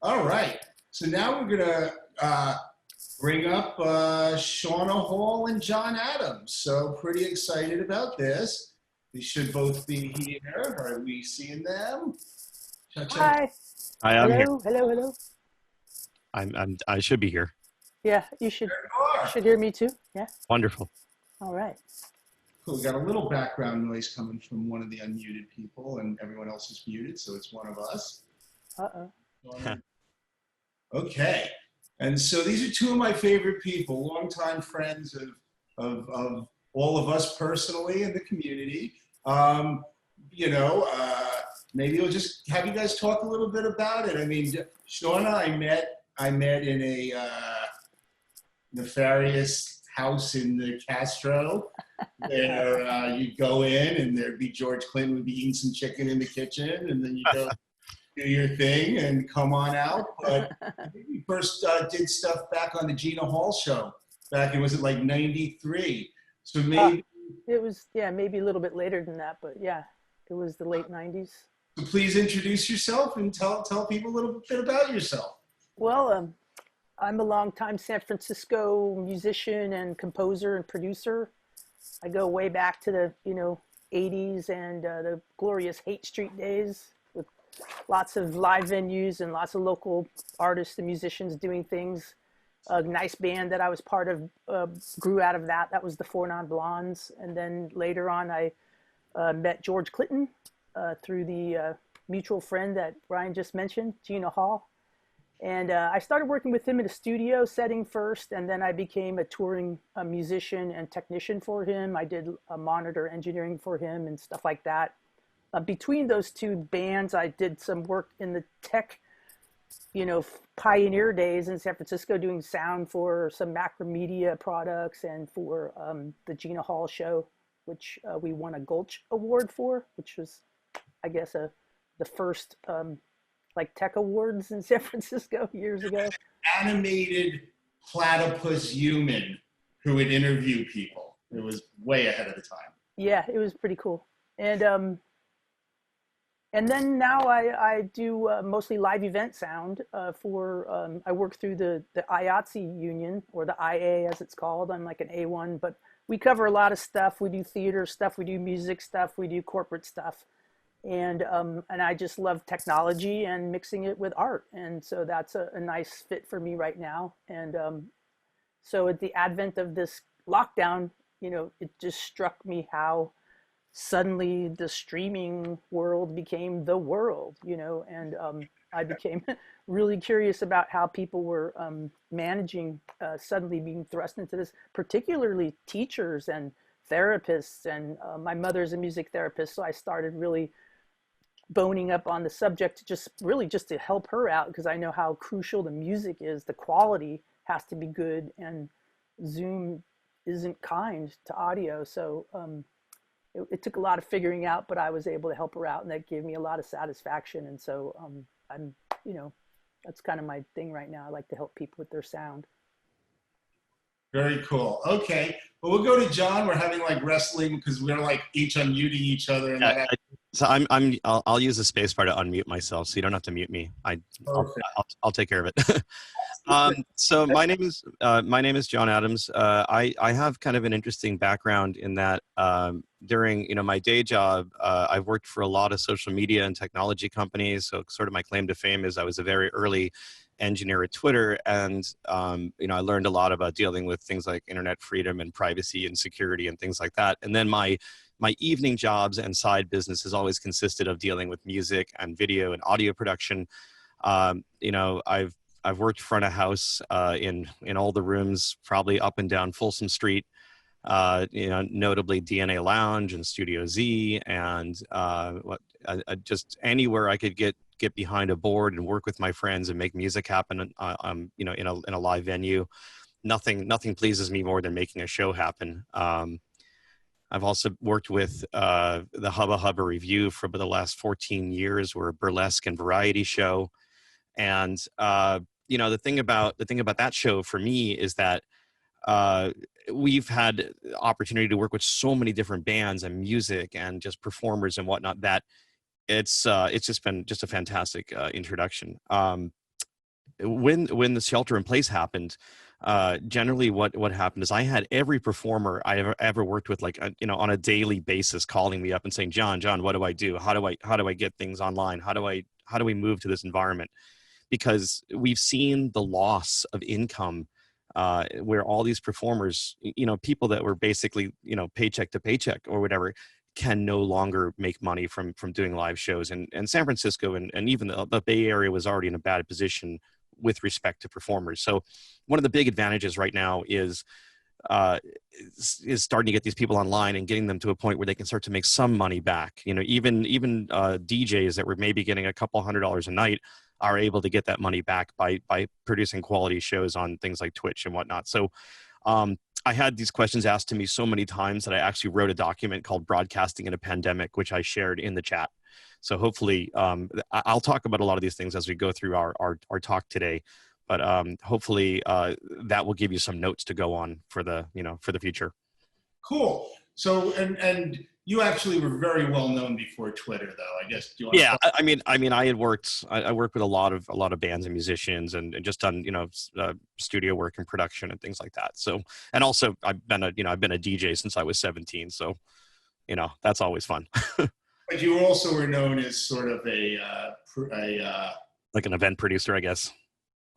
All right. So now we're gonna bring up Shauna Hall and John Adams. So pretty excited about this. They should both be here. Are we seeing them? Check. Hi. I am here. Hello. Hello. Hello. I should be here. Yeah, you There you are. should hear me too. Yeah. Wonderful. All right. Cool. We got a little background noise coming from one of the unmuted people, and everyone else is muted, so it's one of us. Uh-oh. Okay. And so these are two of my favorite people, longtime friends of all of us personally in the community. You know, maybe we'll just have you guys talk a little bit about it. I mean, Shauna, I met in a nefarious house in the Castro where you'd go in and there'd be George Clinton would be eating some chicken in the kitchen, and then you go do your thing and come on out. But I think we first did stuff back on the Gina Hall show back in, was it like 93? So maybe It was, yeah, maybe a little bit later than that, but yeah, it was the late 90s. so please introduce yourself and tell people a little bit about yourself. Well, I'm a longtime San Francisco musician and composer and producer. I go way back to the, 80s and the glorious Haight Street days with lots of live venues and lots of local artists and musicians doing things. A nice band that I was part of grew out of that. That was the Four Non Blondes. And then later on, I met George Clinton through the mutual friend that Brian just mentioned, Gina Hall. And I started working with him in a studio setting first, and then I became a touring musician and technician for him. I did monitor engineering for him and stuff like that. Between those two bands, I did some work in the tech, pioneer days in San Francisco, doing sound for some Macromedia products and for the Gina Hall show, which we won a Gulch Award for, which was, I guess, the first tech awards in San Francisco years ago. Animated platypus human who would interview people. It was way ahead of the time. Yeah, it was pretty cool. And then now I do mostly live event sound for, I work through the IATSE union, or the IA as it's called. I'm like an A1, but we cover a lot of stuff. We do theater stuff, we do music stuff, we do corporate stuff. And I just love technology and mixing it with art. And so that's a nice fit for me right now. And so at the advent of this lockdown, it just struck me how suddenly the streaming world became the world, and I became really curious about how people were managing suddenly being thrust into this, particularly teachers and therapists. And my mother's a music therapist, so I started really boning up on the subject just to help her out, because I know how crucial the music is. The quality has to be good, and Zoom isn't kind to audio. So it took a lot of figuring out, but I was able to help her out, and that gave me a lot of satisfaction. And so I'm, that's kind of my thing right now. I like to help people with their sound. Very cool. Okay. Well, we'll go to John. We're having like wrestling because we're like each unmuting each other. And So I'll use the space bar to unmute myself, so you don't have to mute me. I'll take care of it. So my name is John Adams. I have kind of an interesting background in that during my day job, I've worked for a lot of social media and technology companies. So sort of my claim to fame is I was a very early engineer at Twitter, and I learned a lot about dealing with things like internet freedom and privacy and security and things like that. And then my evening jobs and side business has always consisted of dealing with music and video and audio production. I've worked front of house in all the rooms, probably up and down Folsom Street, notably DNA Lounge and Studio Z, and just anywhere I could get behind a board and work with my friends and make music happen. In a live venue. Nothing pleases me more than making a show happen. I've also worked with the Hubba Hubba Review for the last 14 years. We're a burlesque and variety show. And, the thing about that show for me is that we've had the opportunity to work with so many different bands and music and just performers and whatnot that it's just been just a fantastic introduction. when the shelter in place happened, generally what happened is I had every performer I ever worked with, like, on a daily basis, calling me up and saying, John, what do I do? How do I get things online? How do we move to this environment? Because we've seen the loss of income, where all these performers, people that were basically, paycheck to paycheck or whatever, can no longer make money from doing live shows. And San Francisco and even the Bay Area was already in a bad position with respect to performers. So one of the big advantages right now is starting to get these people online and getting them to a point where they can start to make some money back. Even DJs that were maybe getting a couple $100 a night are able to get that money back by producing quality shows on things like Twitch and whatnot. So I had these questions asked to me so many times that I actually wrote a document called Broadcasting in a Pandemic, which I shared in the chat. So hopefully I'll talk about a lot of these things as we go through our talk today, but hopefully that will give you some notes to go on for the future. Cool. So, and you actually were very well known before Twitter, though. I guess. Do you want Yeah, I mean, I worked with a lot of bands and musicians, and just done studio work and production and things like that. So, and also I've been a DJ since I was 17. So, that's always fun. But you also were known as sort of like an event producer, I guess.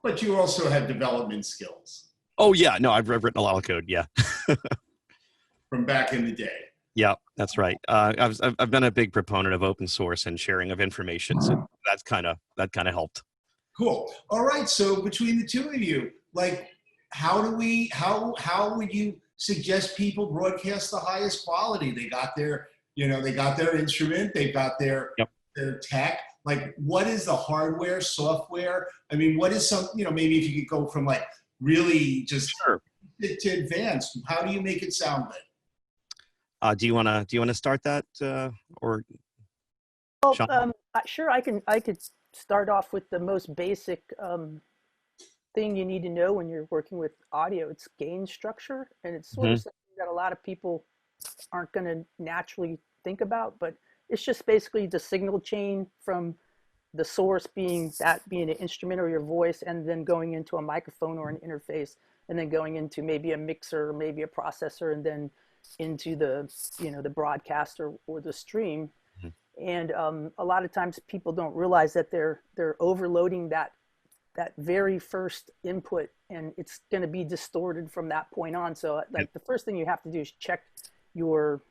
But you also had development skills. Oh yeah, no, I've written a lot of code. Yeah. From back in the day. Yeah, that's right. I've been a big proponent of open source and sharing of information, so that kind of helped. Cool. All right. So between the two of you, like, how would you suggest people broadcast the highest quality? They got their instrument, they got their tech. Like, what is the hardware, software? I mean, what is maybe if you could go from like really just to advanced, how do you make it sound good? Do you want to start that, or? Well, sure. I could start off with the most basic thing you need to know when you're working with audio. It's gain structure, and it's sort of something that a lot of people aren't going to naturally think about. But it's just basically the signal chain from the source being an instrument or your voice, and then going into a microphone or an interface, and then going into maybe a mixer, or maybe a processor, and then into the the broadcaster or the stream. And a lot of times people don't realize that they're overloading that very first input, and it's going to be distorted from that point on. So like the first thing you have to do is check your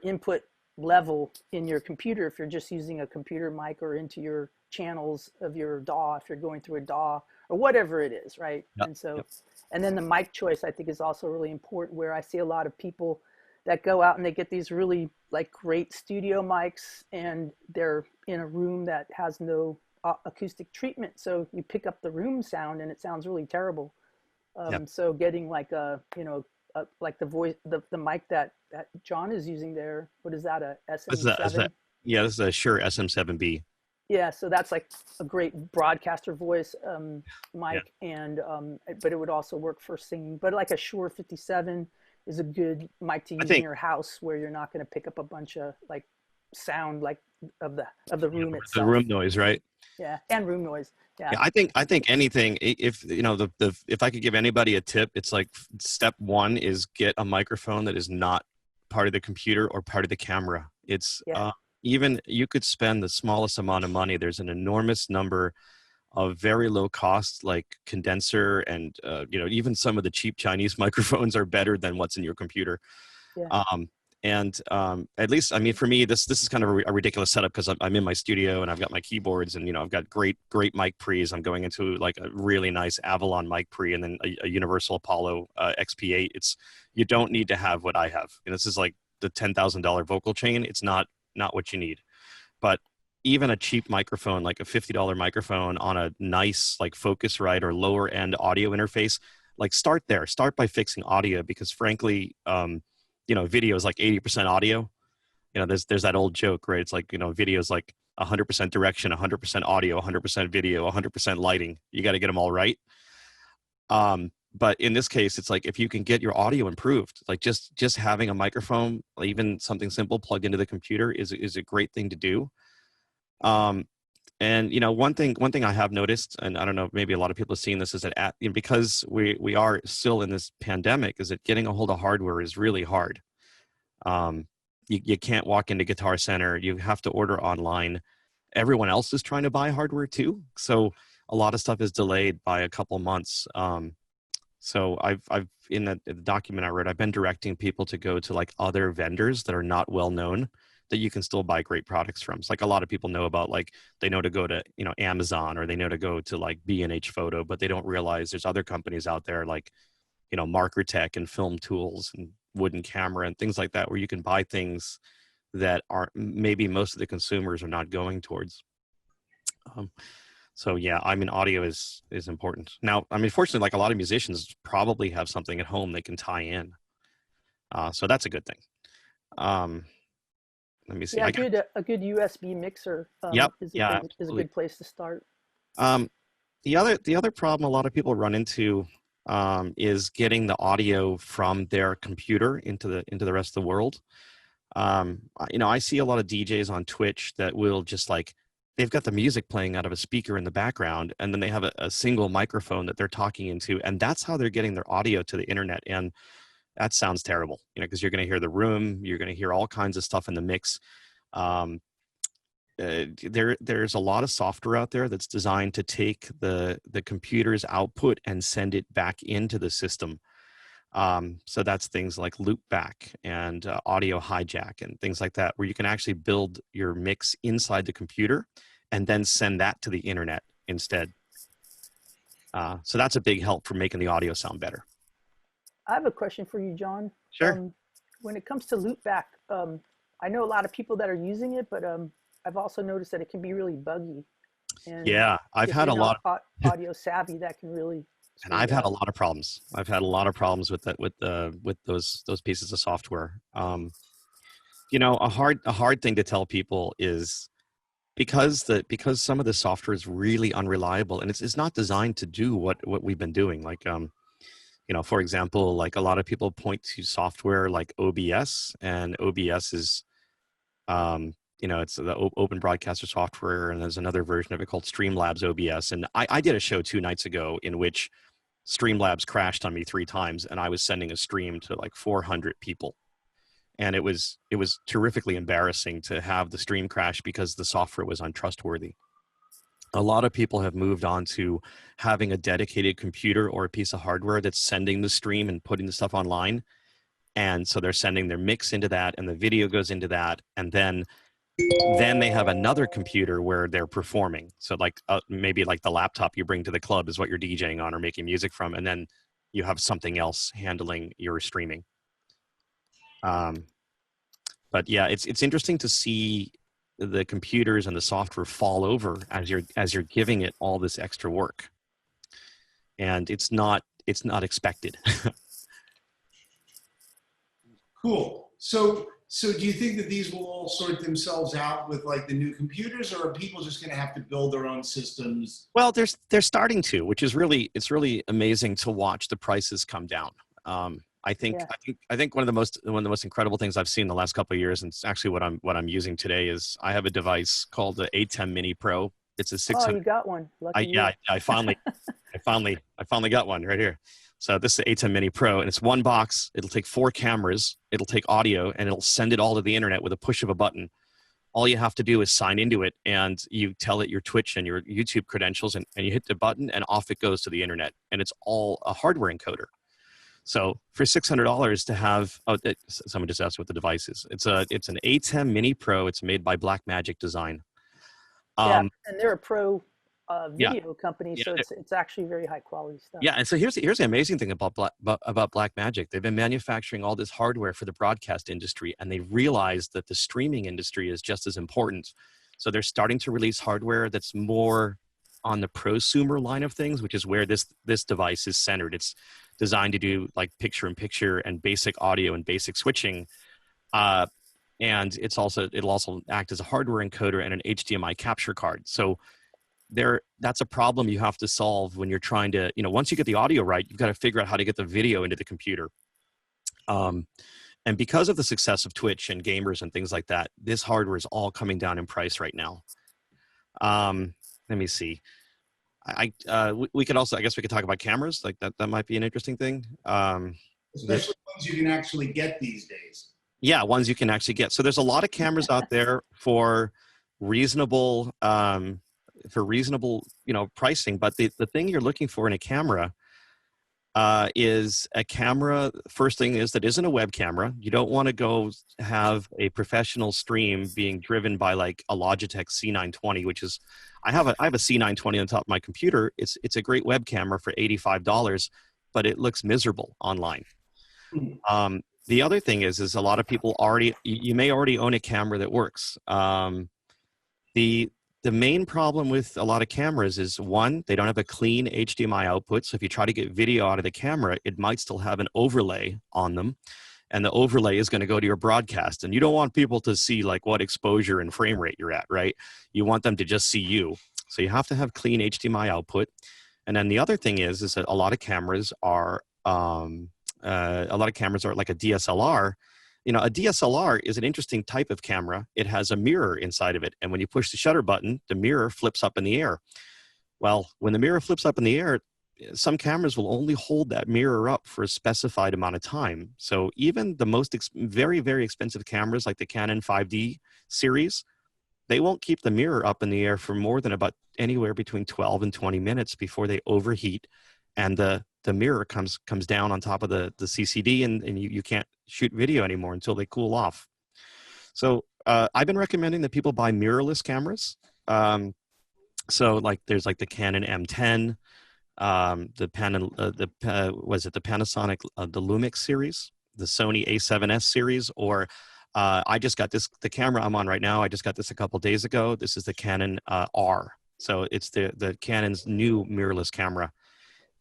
input level in your computer, if you're just using a computer mic, or into your channels of your DAW, if you're going through a DAW or whatever it is, right? And then the mic choice, I think, is also really important, where I see a lot of people that go out and they get these really like great studio mics, and they're in a room that has no acoustic treatment. So you pick up the room sound and it sounds really terrible. So getting like like the voice, the mic that John is using there, what is that, a SM7? Yeah, this is a Shure SM7B. Yeah, so that's like a great broadcaster voice mic, and but it would also work for singing. But like a Shure 57 is a good mic to use in your house, where you're not going to pick up a bunch of like sound like of the room itself. The room noise, right? Yeah, and room noise. Yeah. I think anything. If if I could give anybody a tip, it's like step one is get a microphone that is not part of the computer or part of the camera. It's even you could spend the smallest amount of money. There's an enormous number of very low cost, like condenser, and even some of the cheap Chinese microphones are better than what's in your computer. At least, I mean, for me, this is kind of a ridiculous setup, because I'm in my studio and I've got my keyboards, and I've got great mic pre's. I'm going into like a really nice Avalon mic pre, and then a Universal Apollo XP8. You don't need to have what I have. This is like the $10,000 vocal chain. It's not what you need. But even a cheap microphone, like a $50 microphone on a nice like Focusrite or lower end audio interface, like start there. Start by fixing audio, because frankly, video is like 80% audio. There's that old joke, right? It's like, video is like 100% direction, 100% audio, 100% video, 100% lighting. You got to get them all right. But in this case, it's like, if you can get your audio improved, like just having a microphone, even something simple plugged into the computer is a great thing to do. And one thing I have noticed, and I don't know, maybe a lot of people have seen this, is that because we are still in this pandemic, is that getting a hold of hardware is really hard. You can't walk into Guitar Center. You have to order online. Everyone else is trying to buy hardware too, so a lot of stuff is delayed by a couple months. So I've in the document I wrote, I've been directing people to go to like other vendors that are not well known, that you can still buy great products from. It's like a lot of people know about, like they know to go to Amazon, or they know to go to like B&H Photo, but they don't realize there's other companies out there like Marker Tech and Film Tools and Wooden Camera and things like that, where you can buy things that are maybe most of the consumers are not going towards. So yeah, I mean, audio is important. Now, I mean, fortunately, like a lot of musicians probably have something at home they can tie in. So that's a good thing. Let me see. Yeah, a good USB mixer is a good place to start. The other problem a lot of people run into is getting the audio from their computer into the rest of the world. I see a lot of DJs on Twitch that will just like, they've got the music playing out of a speaker in the background, and then they have a single microphone that they're talking into, and that's how they're getting their audio to the internet. And that sounds terrible, because you're going to hear the room, you're going to hear all kinds of stuff in the mix. There's a lot of software out there that's designed to take the computer's output and send it back into the system. So that's things like loopback and audio hijack and things like that, where you can actually build your mix inside the computer and then send that to the internet instead. So that's a big help for making the audio sound better. I have a question for you, John. Sure. When it comes to loopback, I know a lot of people that are using it, but I've also noticed that it can be really buggy. And yeah, I've had a lot of audio savvy that can really. And I've had a lot of problems. I've had a lot of problems with that, with those pieces of software. A hard thing to tell people is because some of the software is really unreliable, and it's not designed to do what we've been doing. Like, for example, like a lot of people point to software like OBS, and OBS is, it's the open broadcaster software, and there's another version of it called Streamlabs OBS. And I did a show 2 nights ago in which Streamlabs crashed on me 3 times, and I was sending a stream to like 400 people. And it was terrifically embarrassing to have the stream crash because the software was untrustworthy. A lot of people have moved on to having a dedicated computer or a piece of hardware that's sending the stream and putting the stuff online. And so they're sending their mix into that, and the video goes into that, and then they have another computer where they're performing. So like maybe like the laptop you bring to the club is what you're DJing on or making music from, and then you have something else handling your streaming. But yeah, it's interesting to see the computers and the software fall over as you're giving it all this extra work, and it's not expected. Cool. So do you think that these will all sort themselves out with like the new computers, or are people just going to have to build their own systems? Well, they're starting to, which is really amazing to watch the prices come down. I think one of the most incredible things I've seen the last couple of years, and it's actually what I'm using today, is I have a device called the A10 Mini Pro. It's a 600. Oh, you got one. Lucky you. I finally got one right here. So this is the A10 Mini Pro, and it's one box. It'll take 4 cameras. It'll take audio, and it'll send it all to the internet with a push of a button. All you have to do is sign into it, and you tell it your Twitch and your YouTube credentials, and you hit the button, and off it goes to the internet. And it's all a hardware encoder. So for $600 to have, someone just asked what the device is. It's an A10 Mini Pro. It's made by Blackmagic Design. And they're a pro video company, so it's actually very high quality stuff. Yeah, and so here's the amazing thing about Blackmagic. They've been manufacturing all this hardware for the broadcast industry, and they realized that the streaming industry is just as important. So they're starting to release hardware that's more on the prosumer line of things, which is where this device is centered. It's designed to do like picture-in-picture and basic audio and basic switching. And it'll also act as a hardware encoder and an HDMI capture card. So that's a problem you have to solve when you're trying to, once you get the audio right, you've got to figure out how to get the video into the computer. And because of the success of Twitch and gamers and things like that, this hardware is all coming down in price right now. Let me see. We could also, I guess we could talk about cameras. Like that might be an interesting thing. Especially ones you can actually get these days. Yeah, ones you can actually get. So there's a lot of cameras out there for reasonable, pricing. But the thing you're looking for in a camera is a camera. First thing is that isn't a web camera. You don't want to go have a professional stream being driven by like a Logitech C920, which is, I have a C920 on top of my computer. It's a great web camera for $85, but it looks miserable online. The other thing is a lot of people you may already own a camera that works. The main problem with a lot of cameras is, one, they don't have a clean HDMI output. So if you try to get video out of the camera, it might still have an overlay on them. And the overlay is going to go to your broadcast. And you don't want people to see like what exposure and frame rate you're at, right? You want them to just see you. So you have to have clean HDMI output. And then the other thing is that a lot of cameras are like a DSLR. You know, a DSLR is an interesting type of camera. It has a mirror inside of it. And when you push the shutter button, the mirror flips up in the air. Well, when the mirror flips up in the air, some cameras will only hold that mirror up for a specified amount of time. So even the most very, very expensive cameras like the Canon 5D series, they won't keep the mirror up in the air for more than about anywhere between 12 and 20 minutes before they overheat. And the mirror comes down on top of the CCD, and you can't shoot video anymore until they cool off. So I've been recommending that people buy mirrorless cameras. So like there's like the Canon M10, the Panasonic the Lumix series, the Sony A7S series, or I just got the camera I'm on right now. I just got this a couple days ago. This is the Canon R. So it's the Canon's new mirrorless camera.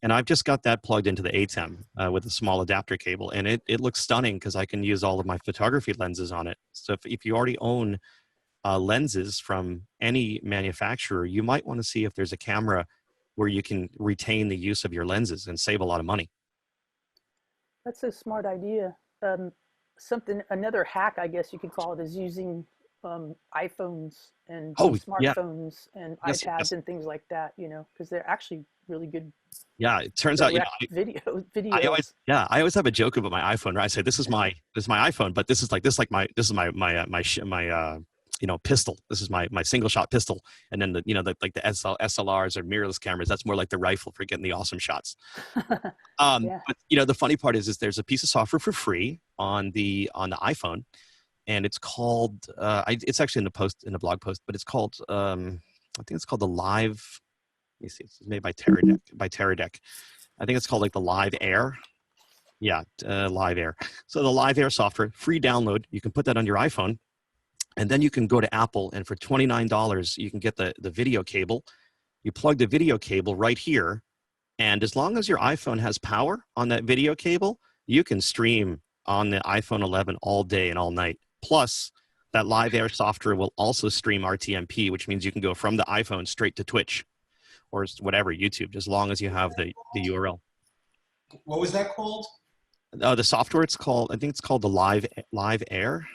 And I've just got that plugged into the ATEM with a small adapter cable. And it looks stunning because I can use all of my photography lenses on it. So if you already own lenses from any manufacturer, you might want to see if there's a camera where you can retain the use of your lenses and save a lot of money. That's a smart idea. Another hack, I guess you could call it, is using iPhones and smartphones and iPads and things like that, you know, because they're actually really good. Yeah, it turns out, video. I always have a joke about my iPhone, right? I say this is my iPhone, but this is my pistol. This is my single shot pistol, and then the SLRs or mirrorless cameras. That's more like the rifle for getting the awesome shots. But the funny part is there's a piece of software for free on the iPhone, and it's called it's actually in the blog post, but it's called I think it's called the Live. Let me see. It's made by Teradek. I think it's called like the Live Air. Yeah, Live Air. So the Live Air software, free download. You can put that on your iPhone, and then you can go to Apple, and for $29, you can get the video cable. You plug the video cable right here, and as long as your iPhone has power on that video cable, you can stream on the iPhone 11 all day and all night. Plus, that Live Air software will also stream RTMP, which means you can go from the iPhone straight to Twitch or whatever, YouTube, as long as you have the URL. What was that called? The software, I think it's called the Live Air.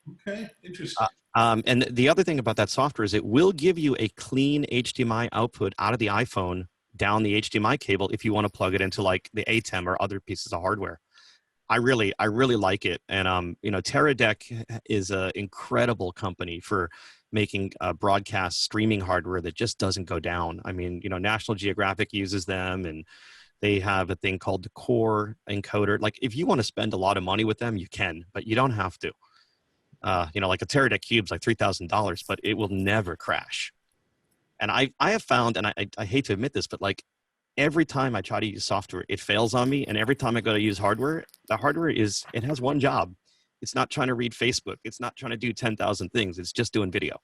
Okay, interesting. And the other thing about that software is it will give you a clean HDMI output out of the iPhone down the HDMI cable if you want to plug it into like the ATEM or other pieces of hardware. I really like it. And, Teradek is an incredible company for making broadcast streaming hardware that just doesn't go down. I mean, National Geographic uses them, and they have a thing called the Core encoder. Like if you want to spend a lot of money with them, you can, but you don't have to. Like a Teradek cube's like $3,000, but it will never crash. And I have found, and I hate to admit this, but like every time I try to use software, it fails on me. And every time I go to use hardware, the hardware it has one job. It's not trying to read Facebook. It's not trying to do 10,000 things. It's just doing video.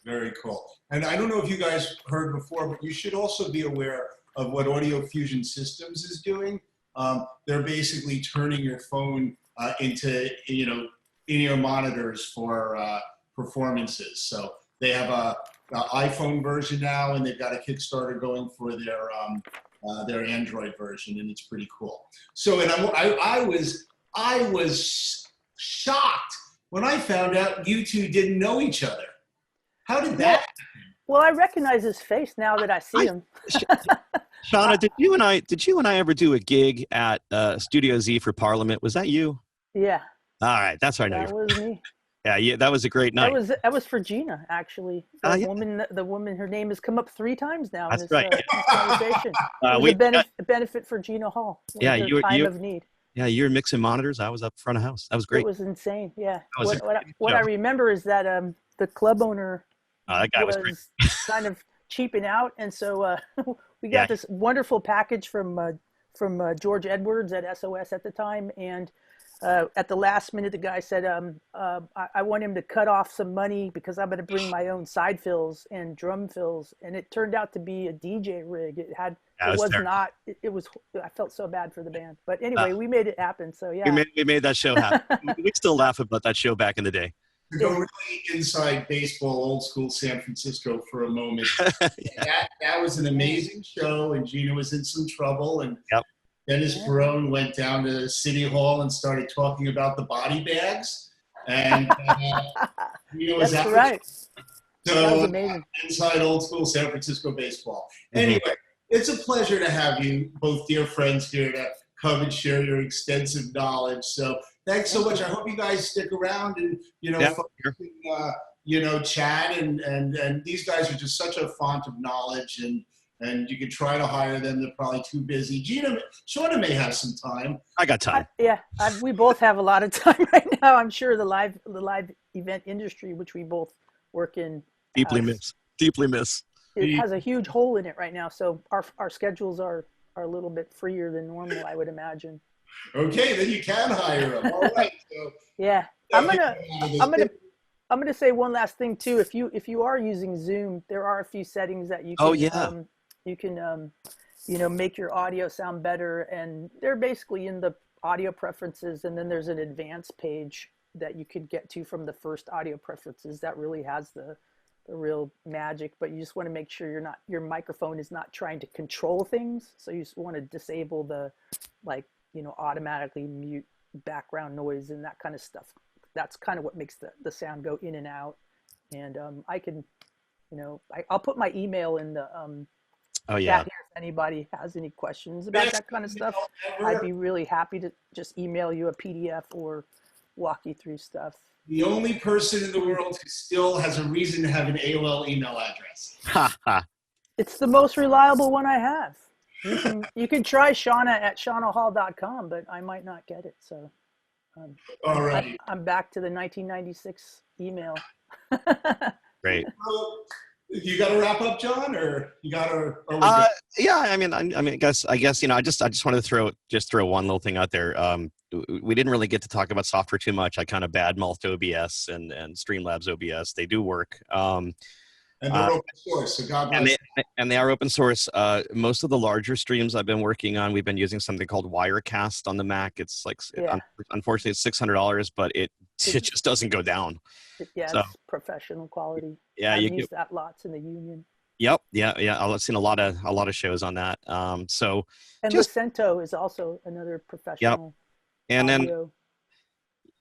Very cool. And I don't know if you guys heard before, but you should also be aware of what Audio Fusion Systems is doing. They're basically turning your phone into, in-ear monitors for performances. So they have a iPhone version now, and they've got a Kickstarter going for their Android version, and it's pretty cool. So, and I was shocked when I found out you two didn't know each other. How did that happen? Well, I recognize his face now that I see him. Shauna, did you and I ever do a gig at Studio Z for Parliament? Was that you? Yeah. All right, that's right. That was me. Yeah, that was a great night. That was for Gina, actually. The woman, her name has come up 3 times now in this, right. This conversation. It was a benefit for Gina Hall. Yeah, you time of need. Yeah, you were mixing monitors. I was up front of house. That was great. It was insane. Yeah. What I remember is that the club owner that guy was kind of cheaping out, and so we got this wonderful package from George Edwards at SOS at the time, and at the last minute, the guy said, I want him to cut off some money because I'm going to bring my own side fills and drum fills. And it turned out to be a DJ rig. I felt so bad for the band. But anyway, we made it happen. So yeah. We made that show happen. We still laugh about that show back in the day. To go really inside baseball, old school San Francisco for a moment. That was an amazing show, and Gina was in some trouble. And Dennis Barone went down to City Hall and started talking about the body bags. And was That's right. So that was amazing. Inside old school San Francisco baseball. Anyway, it's a pleasure to have you, both dear friends, here to come and share your extensive knowledge. So thanks so much. I hope you guys stick around and, chat. And these guys are just such a font of knowledge, and you could try to hire them. They're probably too busy. Shaunna may have some time. I got time. We both have a lot of time right now. I'm sure the live event industry, which we both work in, deeply miss. It has a huge hole in it right now. So our schedules are a little bit freer than normal, I would imagine. Okay, then you can hire them. All right. So, yeah, I'm gonna say one last thing too. If you are using Zoom, there are a few settings that you can you can make your audio sound better, and they're basically in the audio preferences, and then there's an advanced page that you could get to from the first audio preferences that really has the real magic. But you just want to make sure your microphone is not trying to control things, so you just want to disable the automatically mute background noise and that kind of stuff. That's kind of what makes the sound go in and out. And I can I'll put my email in the chat here if anybody has any questions about that kind of stuff. I'd be really happy to just email you a PDF or walk you through stuff. The only person in the world who still has a reason to have an AOL email address. It's the most reliable one I have. You can try Shauna at shaunahall.com, but I might not get it. So all right. I'm back to the 1996 email. Great. You got to wrap up, John, or you got to? Yeah, I guess I just wanted to throw one little thing out there. We didn't really get to talk about software too much. I kind of badmouthed OBS and Streamlabs OBS. They do work. And they're open source, so God bless. And they are open source. Most of the larger streams I've been working on, we've been using something called Wirecast on the Mac. It's like, unfortunately, it's $600, but it just doesn't go down. Yeah, so, it's professional quality. Yeah, I've used that lots in the union. Yep, yeah. I've seen a lot of shows on that. And Lucento is also another professional. Yep. And audio. then.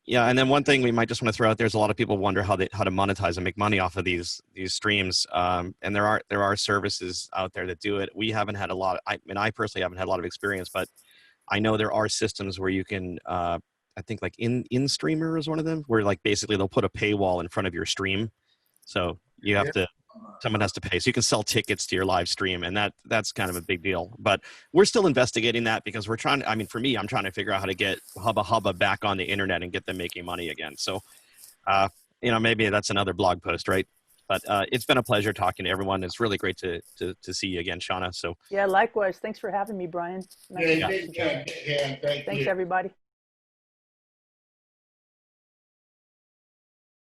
Yeah, and then one thing we might just want to throw out there is a lot of people wonder how to monetize and make money off of these streams. And there are services out there that do it. We haven't had a lot. I personally haven't had a lot of experience, but I know there are systems where you can. I think like InStreamer is one of them, where like basically they'll put a paywall in front of your stream, so you have to. Someone has to pay, so you can sell tickets to your live stream, and that's kind of a big deal. But we're still investigating that because we're trying. I mean, for me, I'm trying to figure out how to get Hubba back on the internet and get them making money again. So, maybe that's another blog post, right? But it's been a pleasure talking to everyone. It's really great to see you again, Shauna. So yeah, likewise. Thanks for having me, Brian. Thanks, everybody.